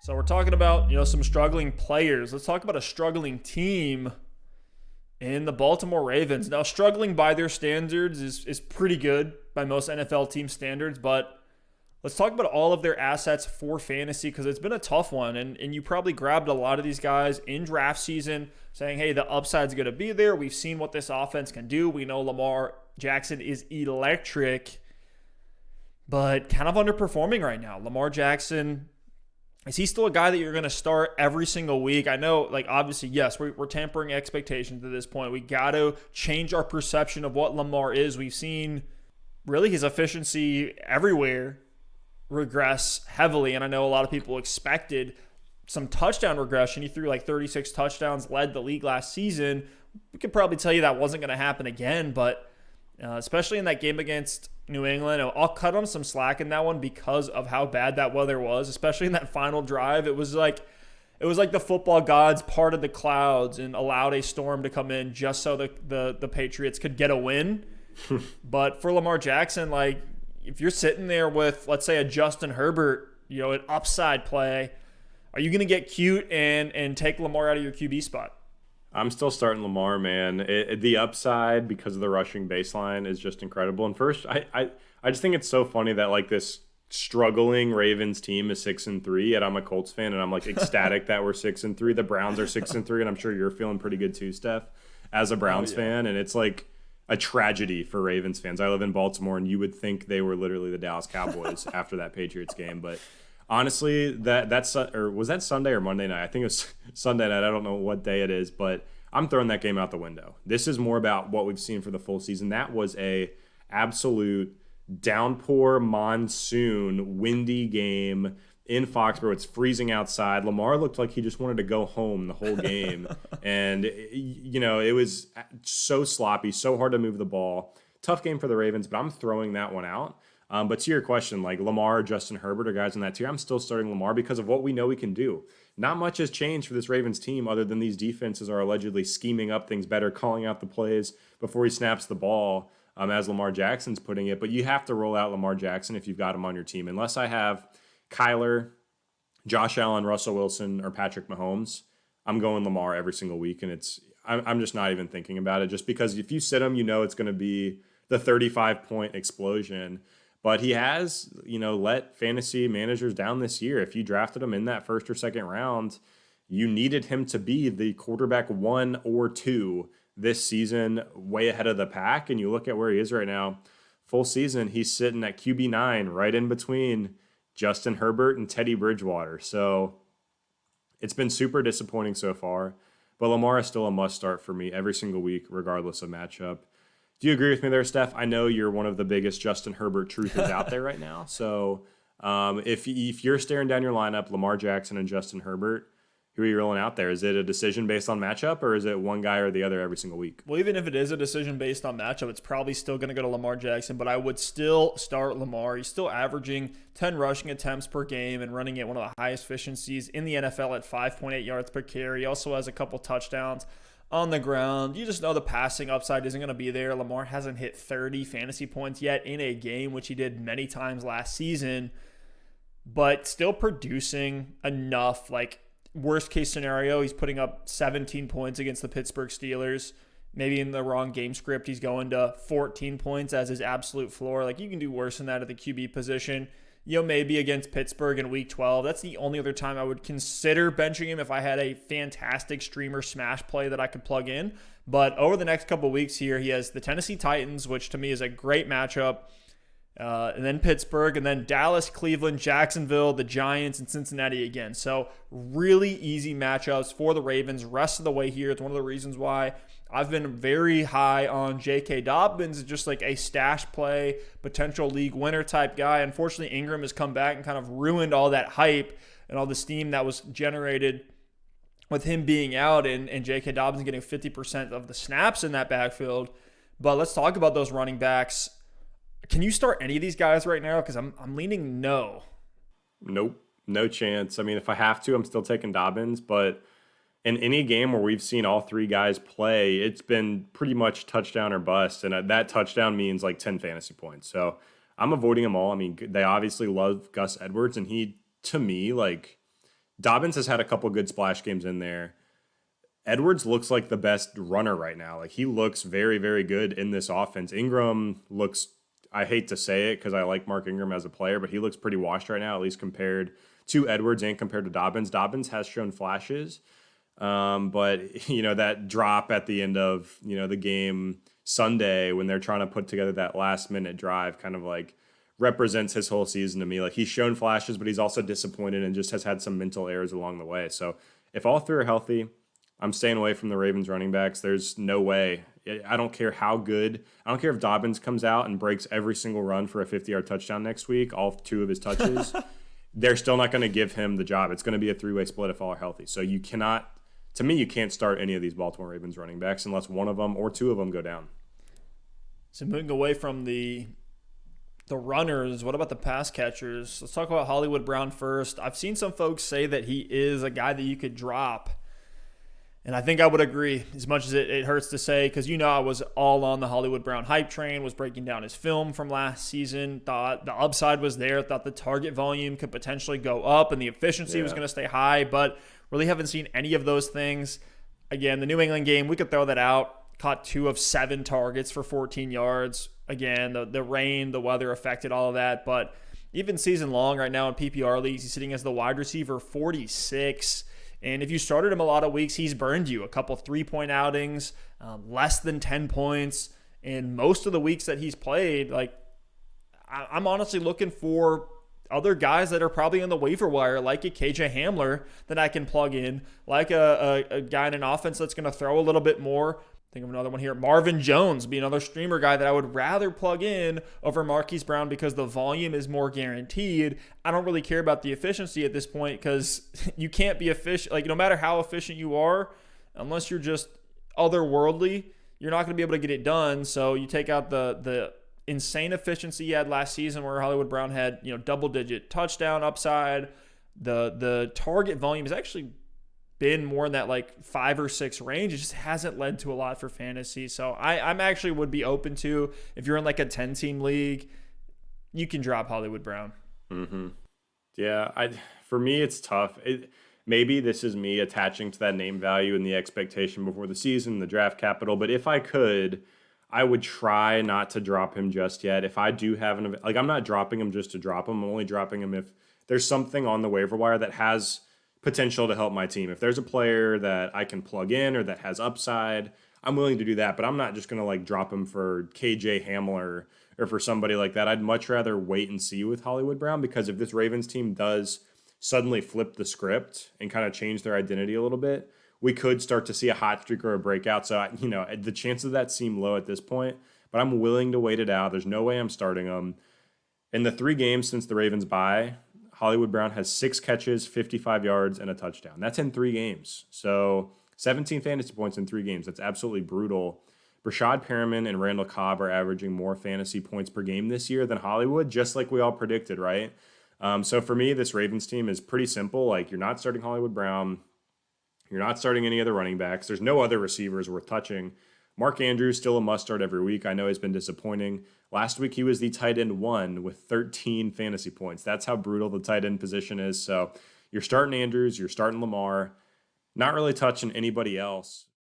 So we're talking about, some struggling players. Let's talk about a struggling team in the Baltimore Ravens. Now, struggling by their standards is pretty good by most NFL team standards, but let's talk about all of their assets for fantasy because it's been a tough one. And you probably grabbed a lot of these guys in draft season saying, hey, the upside's going to be there. We've seen what this offense can do. We know Lamar Jackson is electric, but kind of underperforming right now. Lamar Jackson, is he still a guy that you're going to start every single week? I know, obviously, yes, we're tampering expectations at this point. We got to change our perception of what Lamar is. We've seen really his efficiency everywhere regress heavily, and I know a lot of people expected some touchdown regression. He threw 36 touchdowns, led the league last season. We could probably tell you that wasn't going to happen again, but especially in that game against New England, I'll cut him some slack in that one because of how bad that weather was, especially in that final drive. It was like the football gods parted the clouds and allowed a storm to come in just so the Patriots could get a win. But for Lamar Jackson, if you're sitting there with, let's say, a Justin Herbert, an upside play, are you going to get cute and take Lamar out of your QB spot? I'm still starting Lamar, man. The upside because of the rushing baseline is just incredible. And first, I just think it's so funny that this struggling Ravens team is 6-3, and I'm a Colts fan, and I'm ecstatic that we're 6-3. The Browns are 6-3, and I'm sure you're feeling pretty good too, Steph, as a Browns fan. And it's a tragedy for Ravens fans. I live in Baltimore, and you would think they were literally the Dallas Cowboys after that Patriots game, but. Honestly, was that Sunday or Monday night? I think it was Sunday night. I don't know what day it is, but I'm throwing that game out the window. This is more about what we've seen for the full season. That was a absolute downpour, monsoon, windy game in Foxborough. It's freezing outside. Lamar looked like he just wanted to go home the whole game. And, it was so sloppy, so hard to move the ball. Tough game for the Ravens, but I'm throwing that one out. But to your question, Lamar, Justin Herbert are guys in that tier. I'm still starting Lamar because of what we know he can do. Not much has changed for this Ravens team other than these defenses are allegedly scheming up things better, calling out the plays before he snaps the ball, as Lamar Jackson's putting it. But you have to roll out Lamar Jackson if you've got him on your team. Unless I have Kyler, Josh Allen, Russell Wilson, or Patrick Mahomes, I'm going Lamar every single week. And I'm just not even thinking about it. Just because if you sit him, it's going to be the 35-point explosion. But he has, let fantasy managers down this year. If you drafted him in that first or second round, you needed him to be the quarterback 1 or 2 this season, way ahead of the pack. And you look at where he is right now, full season, he's sitting at QB9, right in between Justin Herbert and Teddy Bridgewater. So it's been super disappointing so far. But Lamar is still a must start for me every single week, regardless of matchup. Do you agree with me there, Steph? I know you're one of the biggest Justin Herbert truthers out there right now. So if you're staring down your lineup, Lamar Jackson and Justin Herbert, who are you rolling out there? Is it a decision based on matchup, or is it one guy or the other every single week? Well, even if it is a decision based on matchup, it's probably still going to go to Lamar Jackson, but I would still start Lamar. He's still averaging 10 rushing attempts per game and running at one of the highest efficiencies in the NFL at 5.8 yards per carry. He also has a couple touchdowns on the ground. You just know the passing upside isn't going to be there. Lamar hasn't hit 30 fantasy points yet in a game, which he did many times last season, but still producing enough. Worst case scenario, he's putting up 17 points against the Pittsburgh Steelers. Maybe in the wrong game script, he's going to 14 points as his absolute floor. You can do worse than that at the QB position. Maybe against Pittsburgh in Week 12. That's the only other time I would consider benching him if I had a fantastic streamer smash play that I could plug in. But over the next couple of weeks here, he has the Tennessee Titans, which to me is a great matchup, and then Pittsburgh, and then Dallas, Cleveland, Jacksonville, the Giants, and Cincinnati again. So really easy matchups for the Ravens rest of the way here. It's one of the reasons why I've been very high on J.K. Dobbins, just a stash play, potential league winner type guy. Unfortunately, Ingram has come back and kind of ruined all that hype and all the steam that was generated with him being out and J.K. Dobbins getting 50% of the snaps in that backfield. But let's talk about those running backs. Can you start any of these guys right now? Because I'm leaning no. Nope, no chance. I mean, if I have to, I'm still taking Dobbins, but in any game where we've seen all three guys play, it's been pretty much touchdown or bust. And that touchdown means 10 fantasy points. So I'm avoiding them all. I mean, they obviously love Gus Edwards. And he, to me, Dobbins has had a couple good splash games in there. Edwards looks like the best runner right now. Like he looks very, very good in this offense. Ingram looks, I hate to say it because I like Mark Ingram as a player, but he looks pretty washed right now, at least compared to Edwards and compared to Dobbins. Dobbins has shown flashes, but that drop at the end of the game Sunday when they're trying to put together that last minute drive kind of like represents his whole season to me. Like he's shown flashes, but he's also disappointed and just has had some mental errors along the way. So if all three are healthy, I'm staying away from the Ravens running backs. There's no way. I don't care how good. I don't care if Dobbins comes out and breaks every single run for a 50-yard touchdown next week, all two of his touches. They're still not going to give him the job. It's going to be a three-way split if all are healthy. So you cannot, to me, you can't start any of these Baltimore Ravens running backs unless one of them or two of them go down. So moving away from the runners, what about the pass catchers? Let's talk about Hollywood Brown first. I've seen some folks say that he is a guy that you could drop. And I think I would agree, as much as it hurts to say, because I was all on the Hollywood Brown hype train, was breaking down his film from last season, thought the upside was there, thought the target volume could potentially go up and the efficiency was going to stay high, but really haven't seen any of those things. Again, the New England game, we could throw that out. Caught 2 of 7 targets for 14 yards. Again, the rain, the weather affected all of that, but even season long right now in PPR leagues, he's sitting as the wide receiver 46. And if you started him a lot of weeks, he's burned you a couple 3-point outings, less than 10 points. And most of the weeks that he's played, I'm honestly looking for other guys that are probably on the waiver wire, like a KJ Hamler that I can plug in, like a guy in an offense that's going to throw a little bit more. Think of another one here. Marvin Jones be another streamer guy that I would rather plug in over Marquise Brown because the volume is more guaranteed. I don't really care about the efficiency at this point because you can't be efficient. Like, no matter how efficient you are, unless you're just otherworldly, you're not going to be able to get it done. So you take out the insane efficiency he had last season where Hollywood Brown had, double-digit touchdown upside. The target volume is actually been more in that 5 or 6 range. It just hasn't led to a lot for fantasy. So I'm actually would be open to, if you're in a 10-team league, you can drop Hollywood Brown. Mm-hmm. Yeah, for me, it's tough. Maybe this is me attaching to that name value and the expectation before the season, the draft capital. But if I could, I would try not to drop him just yet. If I do have I'm not dropping him just to drop him. I'm only dropping him if there's something on the waiver wire that has potential to help my team. If there's a player that I can plug in or that has upside, I'm willing to do that. But I'm not just going to drop him for KJ Hamler or for somebody like that. I'd much rather wait and see with Hollywood Brown, because if this Ravens team does suddenly flip the script and kind of change their identity a little bit, we could start to see a hot streak or a breakout. So, the chances of that seem low at this point, but I'm willing to wait it out. There's no way I'm starting him. In the 3 games since the Ravens bye, Hollywood Brown has 6 catches, 55 yards, and a touchdown. That's in 3 games. So 17 fantasy points in 3 games. That's absolutely brutal. Rashad Perriman and Randall Cobb are averaging more fantasy points per game this year than Hollywood, just like we all predicted, right? So for me, this Ravens team is pretty simple. You're not starting Hollywood Brown. You're not starting any other running backs. There's no other receivers worth touching. Mark Andrews, still a must-start every week. I know he's been disappointing. Last week, he was the tight end 1 with 13 fantasy points. That's how brutal the tight end position is. So you're starting Andrews, you're starting Lamar, not really touching anybody else.